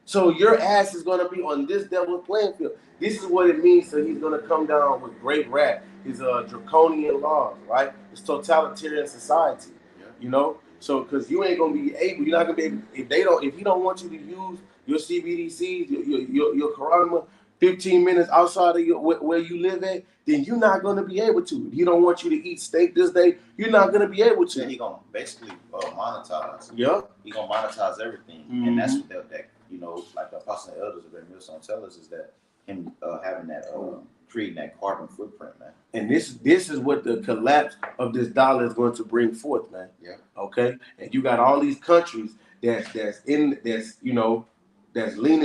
So your ass is gonna be on this devil's playing field. This is what it means. So he's gonna come down with great wrath. His draconian laws, right? It's totalitarian society. Yeah. So because you ain't gonna be able, you're not gonna be able, if he don't want you to use your CBDCs, your Karama 15 minutes outside of where you live at, then you're not gonna be able to. If he don't want you to eat steak this day, you're not gonna be able to. Yeah, he gonna basically monetize. Yeah. He gonna monetize everything, and that's what that like the apostle and elders of their Millstone tell us, is that him having that creating that carbon footprint, man. And this is what the collapse of this dollar is going to bring forth, man. Yeah. Okay. And you got all these countries that's leaning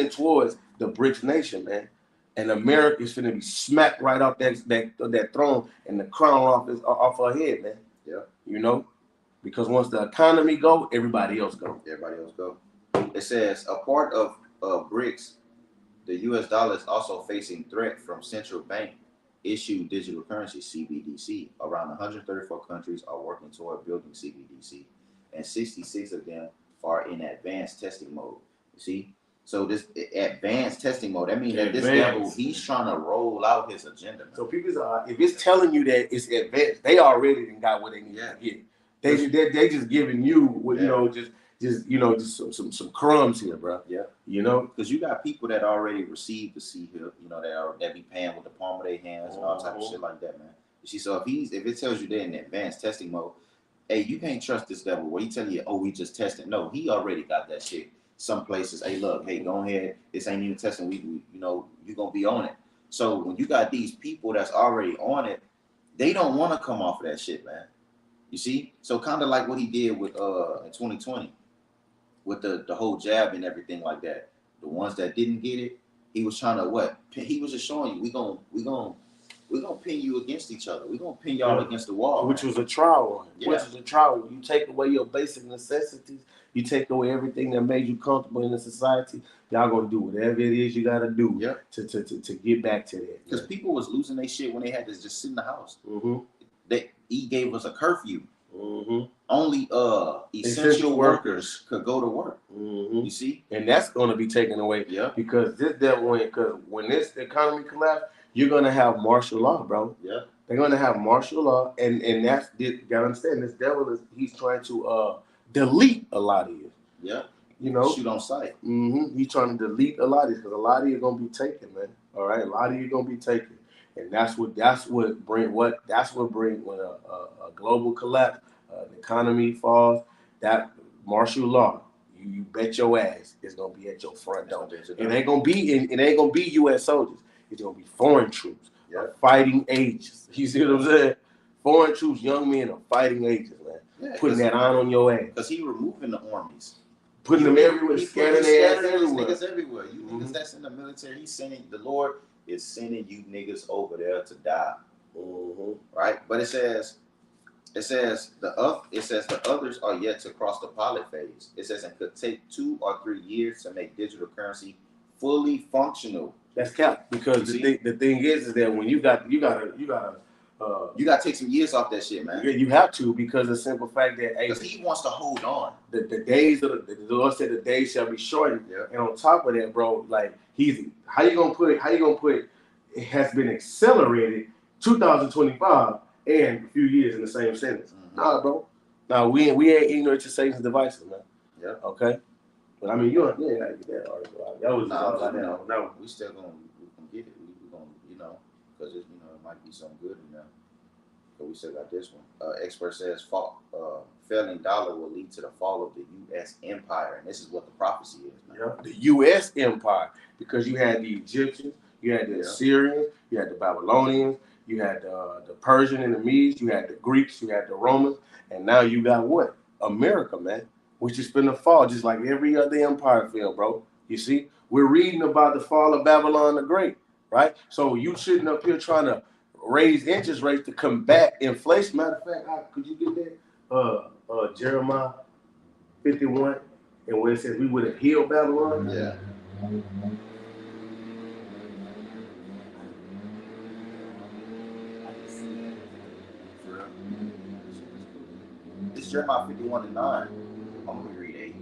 towards the BRICS nation, man. And America is finna be smacked right off that throne, and the crown off her head, man. Yeah. Because once the economy go, everybody else go. Everybody else go. It says a part of BRICS The U.S. dollar is also facing threat from central bank issued digital currency (CBDC). Around 134 countries are working toward building CBDC, and 66 of them are in advanced testing mode. You see, so this advanced testing mode, that means that this devil, he's trying to roll out his agenda. Man. So people are, if it's telling you that it's advanced, they already got what they need to get. They just giving you what just some crumbs here, bro. Yeah. Because you got people that already received the C here, that be paying with the palm of their hands and all type of shit like that, man. You see, so if it tells you they're in advanced testing mode, hey, you can't trust this devil. Where he telling you, oh, we just testing. No, he already got that shit. Some places, hey, look, hey, go ahead. This ain't even testing. We you gonna be on it. So when you got these people that's already on it, they don't want to come off of that shit, man. You see, so kind of like what he did with in 2020 with the whole jab and everything like that. The ones that didn't get it, he was trying to what? He was just showing you, we gonna pin you against each other. We gonna pin y'all against the wall, which was a trial run. Yeah. Which is a trial. You take away your basic necessities. You take away everything that made you comfortable in the society. Y'all gonna do whatever it is you gotta do to get back to that. Because people was losing their shit when they had to just sit in the house. Mm-hmm. He gave us a curfew. Mm-hmm. Only essential workers could go to work. Mm-hmm. You see, and that's going to be taken away. Yeah. Because when this economy collapses, you're going to have martial law, bro. Yeah. They're going to have martial law, and that's you gotta understand. This devil he's trying to delete a lot of you. Yeah. Shoot on sight. Mm-hmm. He's trying to delete a lot of you because a lot of you are going to be taken, man. All right, a lot of you are going to be taken. And that's what bring when a global collapse, the economy falls, that martial law, you bet your ass it's gonna be at your front door. It ain't gonna be U.S. soldiers. It's gonna be foreign troops, fighting ages. You see what I'm saying? Foreign troops, young men of fighting ages, man. Putting that iron on your ass. Because he removing the armies. Putting them everywhere, scattering their ass everywhere. Niggas everywhere. You niggas that's in the military, he's sending the Lord is sending you niggas over there to die. Mm-hmm. Right? But it says the others are yet to cross the pilot phase. It says it could take 2 or 3 years to make digital currency fully functional. That's cap because the thing is that when you gotta take some years off that shit, man. You have to because of the simple fact that because he wants to hold on. The days of the Lord said the days shall be shortened. Yeah. And on top of that, bro, like how you gonna put it has been accelerated 2025 and a few years in the same sentence. Mm-hmm. Nah, bro. Nah, we ain't ignorant to Satan's devices, man. Yeah. Okay. But I mean, you ain't gotta get that article out. That was no. We still gonna get it. We gonna because it might be something good in there. But we still got this one. Expert says failing dollar will lead to the fall of the U.S. empire, and this is what the prophecy is. Man. Yeah. The U.S. empire, because you had the Egyptians, you had the Assyrians, you had the Babylonians, you had the Persian and the Medes, you had the Greeks, you had the Romans, and now you got what? America, man, which is finna fall just like every other empire fell, bro. You see, we're reading about the fall of Babylon the Great, right? So you sitting up here trying to raise interest rates to combat inflation. Matter of fact, could you get that? Jeremiah 51, and where it says we would have healed Babylon. Yeah. This is Jeremiah 51:9. I'm gonna read 8.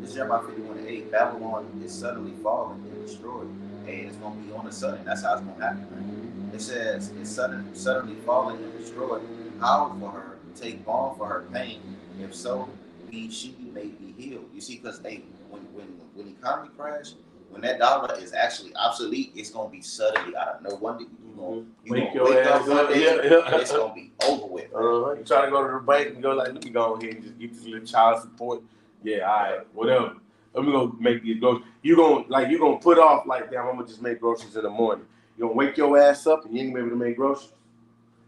This is Jeremiah 51:8. Babylon is suddenly falling and destroyed, and it's gonna be on a sudden. That's how it's gonna happen. Man. It says it's suddenly falling and destroyed. Howl for her, take balm for her pain. If so, she may be healed. You see, because when economy crash, when that dollar is actually obsolete, it's gonna be suddenly out of no wonder. You gonna wake up one day and it's gonna be over with. You try to go to the bank and go like, let me go ahead and just get this little child support. Yeah, all right, whatever. Let me go make these groceries. You gonna put off like, damn, I'm gonna just make groceries in the morning. You gonna wake your ass up and you ain't gonna be able to make groceries.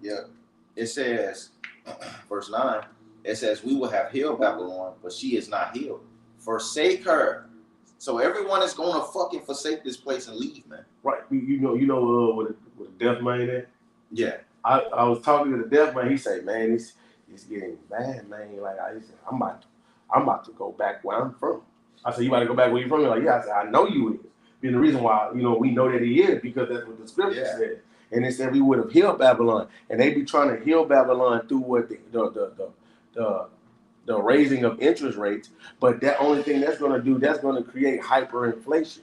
Yeah. It says, verse 9. It says, we will have healed Babylon, but she is not healed. Forsake her. So everyone is going to fucking forsake this place and leave, man. Right. You know what a deaf man is? Yeah. I was talking to the deaf man. He said, man, it's getting bad, man. Like I'm about to go back where I'm from. I said, you about to go back where you from? You're like, yeah. I said, I know you is. And the reason why, we know that he is because that's what the scripture said. And it said we would have healed Babylon. And they be trying to heal Babylon through what the raising of interest rates. But that only thing that's going to do, that's going to create hyperinflation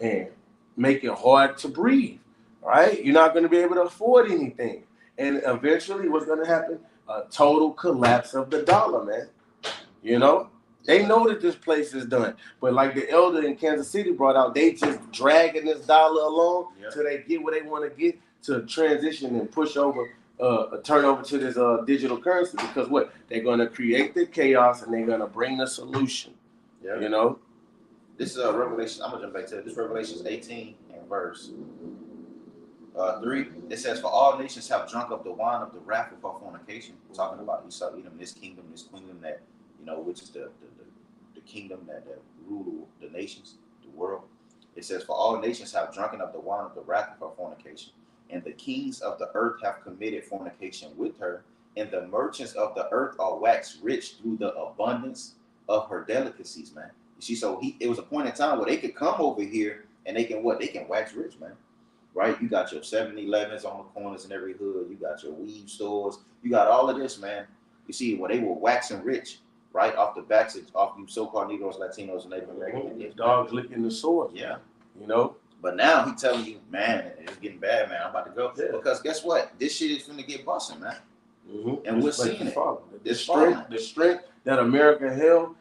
and make it hard to breathe. Right? You're not going to be able to afford anything. And eventually what's going to happen? A total collapse of the dollar, man. They know that this place is done. But like the elder in Kansas City brought out, they just dragging this dollar along till they get what they want to get to transition and push over, turn over to this digital currency. Because what? They're going to create the chaos and they're going to bring the solution. Yeah. This is Revelation. I'm going to jump back to it. This is Revelation 18 and verse 3. It says, for all nations have drunk up the wine of the wrath of our fornication. Talking about Esau, Edom, this kingdom that, which is the kingdom that rule the nations, the world. It says, for all nations have drunken of the wine of the wrath of her fornication, and the kings of the earth have committed fornication with her, and the merchants of the earth are waxed rich through the abundance of her delicacies, man. You see, so it was a point in time where they could come over here and they can wax rich, man. Right? You got your 7-Elevens on the corners in every hood. You got your weed stores. You got all of this, man. You see, where they were waxing rich, right off the backs of you so-called Negroes, Latinos, and Native American Indians. Dogs licking the sword. Yeah. Man. But now he telling you, man, it's getting bad, man. I'm about to go. Yeah. Because guess what? This shit is going to get busting, man. And we're seeing it. The strength that America held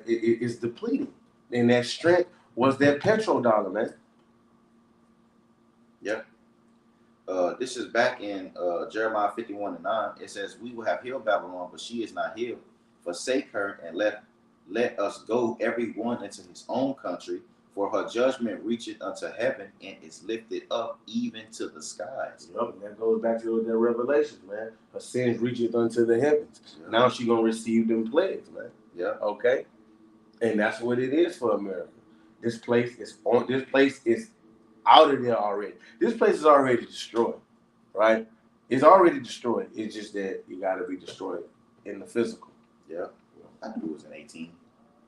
is depleting. And that strength was that petrodollar, man. Yep. This is back in Jeremiah 51:9. It says, we will have healed Babylon, but she is not healed. Forsake her and let us go every one into his own country, for her judgment reacheth unto heaven and is lifted up even to the skies. Yep, and that goes back to their revelations, man. Her sins reacheth unto the heavens. Yep. Now she's gonna receive them plagues, man. Yeah. Okay. And that's what it is for America. This place is out of there already. This place is already destroyed, right? It's already destroyed. It's just that you got to be destroyed in the physical. Yeah. I knew it was in 18.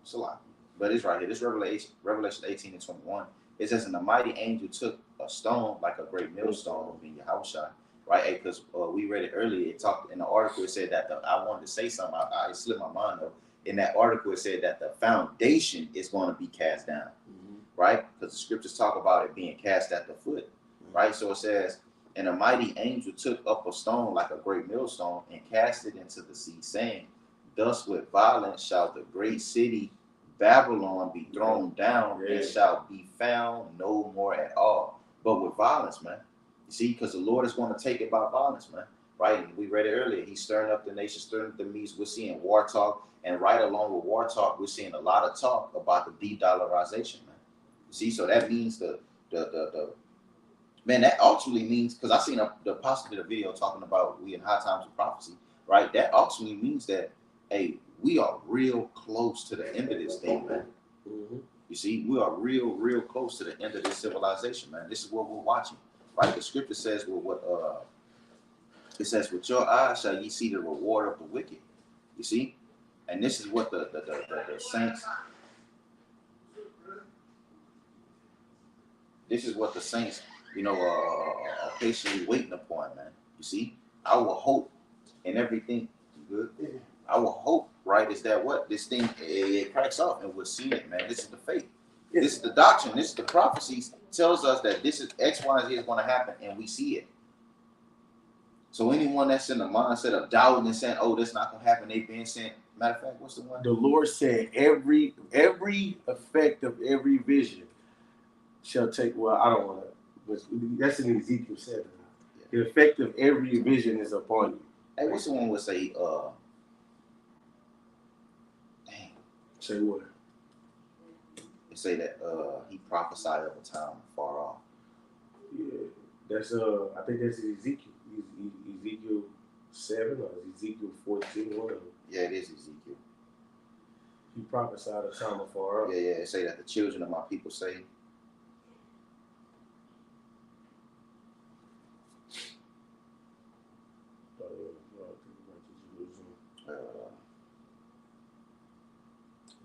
It's a lot. But it's right here. This Revelation 18 and 21. It says, and the mighty angel took a stone like a great millstone in Yahushua, right? Because we read it earlier. It talked in the article. It said that I wanted to say something. It slipped my mind though. In that article, it said that the foundation is going to be cast down, right? Because the scriptures talk about it being cast at the foot, right? So it says, and a mighty angel took up a stone like a great millstone and cast it into the sea, saying, thus with violence shall the great city Babylon be thrown down and shall be found no more at all. But with violence, man. You see, because the Lord is going to take it by violence, man. Right? And we read it earlier. He's stirring up the nation, stirring up the Medes. We're seeing war talk. And right along with war talk, we're seeing a lot of talk about the de-dollarization, man. You see, so that means the man, that ultimately means, because I seen the apostle did a video talking about we in high times of prophecy, right? That ultimately means that, hey, we are real close to the end of this thing, man. You see, we are real close to the end of this civilization, man. This is what we're watching, right? The scripture says, it says, with your eyes shall ye see the reward of the wicked. You see? And this is what the saints, this is what the saints, are patiently waiting upon, man. You see? Our hope and everything, good? Our hope, right, is that what? This thing, it cracks off and we're seeing it, man. This is the faith. This is the doctrine. This is the prophecies. Tells us that this is X, Y, and Z is going to happen, and we see it. So anyone that's in the mindset of doubting and saying, oh, that's not going to happen, they've been saying, matter of fact, what's the one? The Lord said every effect of every vision shall take, well, I don't want to, but that's in Ezekiel 7. Yeah. The effect of every vision is upon you. Hey, what's the one would say, say what? It say that he prophesied of a time far off. Yeah, that's I think that's Ezekiel. Ezekiel 7 or Ezekiel 14, one of them. Yeah, it is Ezekiel. He prophesied a time afar off. Yeah, it say that the children of my people say.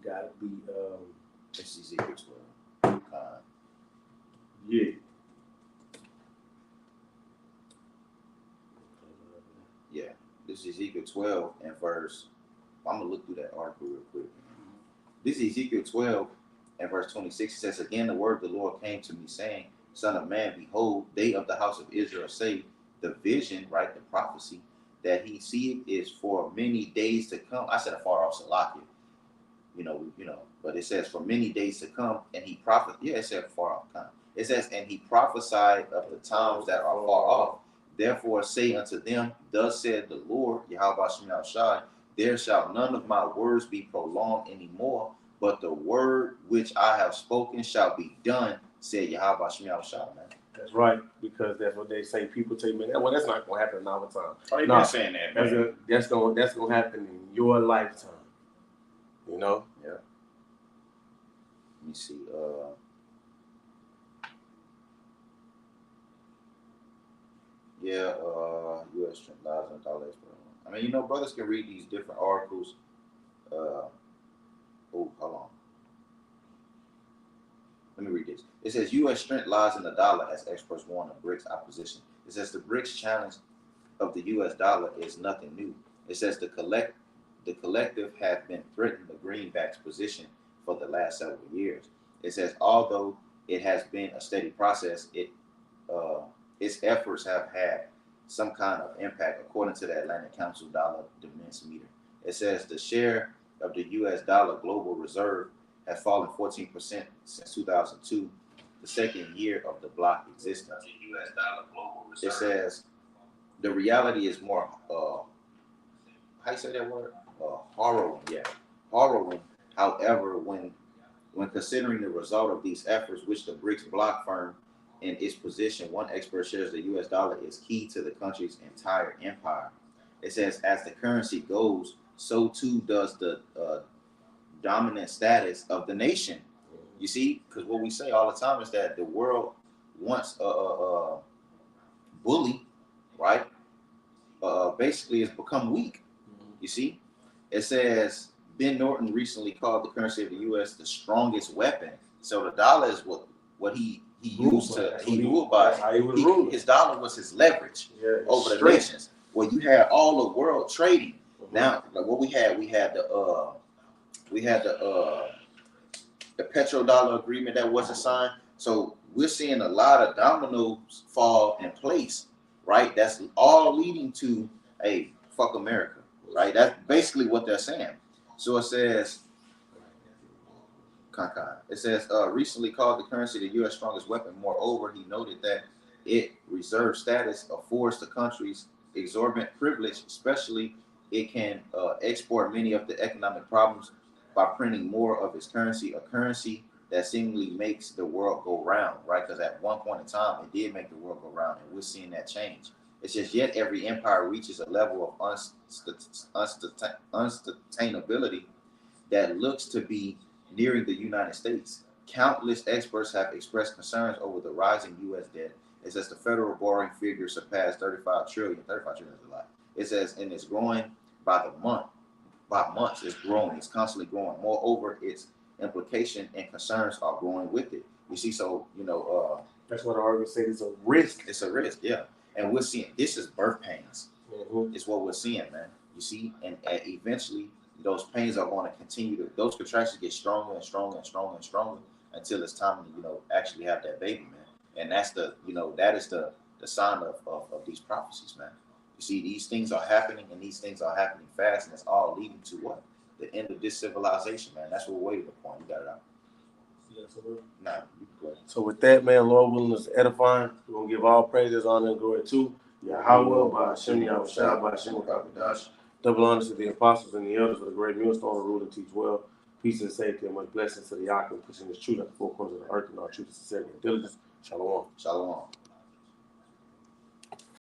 Gotta be It's Ezekiel 12. Yeah. Yeah. This is Ezekiel 12 and verse. I'm gonna look through that article real quick. This is Ezekiel 12 and verse 26. It says, "Again, the word of the Lord came to me, saying, Son of man, behold, they of the house of Israel say, the vision, right, the prophecy, that he seeth is for many days to come." I said a far off Salakia, but it says for many days to come, and he prophet. Yeah, it said far off time. It says, and he prophesied of the times that are far off. Therefore say unto them, Thus said the Lord, Yahweh Shem Shai, there shall none of my words be prolonged anymore, but the word which I have spoken shall be done, said Yahweh Shem Shai, man. That's right, because that's what they say. People tell me, well, that's not going to happen in our time. Oh, they've been saying that, man. That's going to happen in your lifetime. You know? Yeah. Let me see. U.S. Strength lies on dollars. I mean, brothers can read these different articles. Hold on. Let me read this. It says, U.S. strength lies in the dollar as experts warn of BRICS opposition. It says the BRICS challenge of the U.S. dollar is nothing new. It says the collective have been threatening the greenback's position for the last several years. It says although it has been a steady process, its efforts have had some kind of impact, according to the Atlantic Council Dollar Demands Meter. It says the share of the U.S. dollar global reserve has fallen 14% since 2002, the second year of the bloc existence. It says the reality is more, how you say that word? Harrowing, yeah. Harrowing. However, when considering the result of these efforts, which the BRICS bloc firm in its position, one expert shares the U.S. dollar is key to the country's entire empire. It says, as the currency goes, so too does the dominant status of the nation. You see, because what we say all the time is that the world wants a bully, right? Basically has become weak. You see, it says Ben Norton recently called the currency of the U.S. the strongest weapon. So the dollar is what he used to ruled by. His dollar was his leverage over the nations. Well, you had all the world trading. Now, like what we had the petrodollar agreement that wasn't signed. So we're seeing a lot of dominoes fall in place, right? That's all leading to a fuck America, right? That's basically what they're saying. So it says, recently called the currency the U.S. strongest weapon. Moreover, he noted that it reserve status affords the country's exorbitant privilege, especially it can export many of the economic problems by printing more of its currency, a currency that seemingly makes the world go round, right? Because at one point in time, it did make the world go round, and we're seeing that change. It's just yet every empire reaches a level of unsustainability that looks to be nearing the United States. Countless experts have expressed concerns over the rising U.S. debt. It says the federal borrowing figure surpassed 35 trillion. 35 trillion is a lot. It says, and it's growing by the month. By months, it's growing. It's constantly growing. Moreover, its implication and concerns are growing with it. You see, so, that's what I already said. It's a risk. It's a risk, yeah. And we're seeing, this is birth pains. It's what we're seeing, man. You see, and eventually, those pains are going to continue to, those contractions get stronger and stronger and stronger and stronger until it's time to, actually have that baby, man. And that's the, that is the sign of these prophecies, man. You see, these things are happening and these things are happening fast, and it's all leading to what? The end of this civilization, man. That's what we're waiting upon. You got it out. Yeah, absolutely. Nah, you can go ahead. So with that, man, Lord willing is edifying. We're going to give all praises, honor, and glory to Yahweh, by Hashem, Yahweh, by Hashem, Kakadash. Double honors to the apostles and the elders of the great millstone who rule and teach well. Peace and safety and much blessings to the Yaakov, pushing his truth at the four corners of the earth and our truth, sincerity, and diligence. Shalom. Shalom.